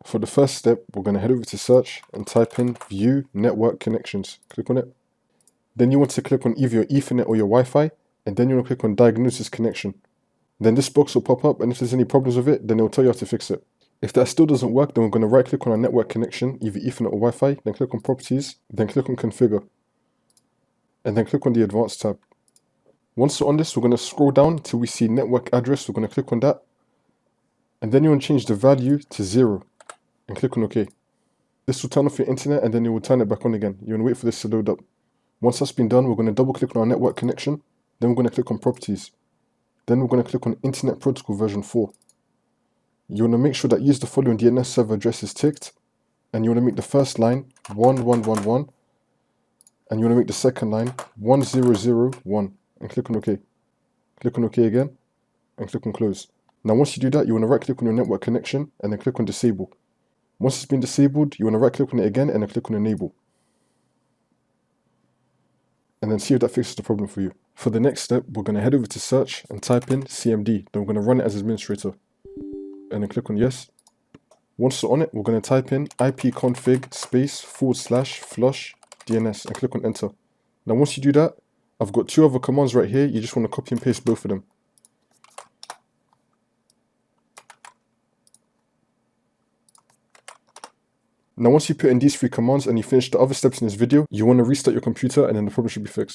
For the first step, we're going to head over to search and type in view network connections. Click on it. Then you want to click on either your Ethernet or your Wi-Fi, and then you want to click on diagnosis connection. Then this box will pop up, and if there's any problems with it, then it will tell you how to fix it. If that still doesn't work, then we're going to right click on our network connection, either Ethernet or Wi-Fi, then click on properties, then click on configure, and then click on the advanced tab. Once we're on this, we're going to scroll down till we see network address. We're going to click on that, and then you want to change the value to 0 and click on OK. This will turn off your internet, and then you will turn it back on again. You want to wait for this to load up. Once that's been done, we're going to double click on our network connection, then we're going to click on properties, then we're going to click on Internet Protocol version 4. You want to make sure that use the following DNS server address is ticked, and you want to make the first line 1111, and you want to make the second line 1001, and click on OK. Click on OK again, and click on close. Now once you do that, you want to right click on your network connection, and then click on disable. Once it's been disabled, you want to right click on it again, and then click on enable. And then see if that fixes the problem for you. For the next step, we're going to head over to search and type in CMD. Then we're going to run it as administrator. And then click on yes. Once we're on it, we're going to type in ipconfig //flushdns and click on enter. Now once you do that, I've got two other commands right here. You just want to copy and paste both of them. Now once you put in these three commands and you finish the other steps in this video, you want to restart your computer and then the problem should be fixed.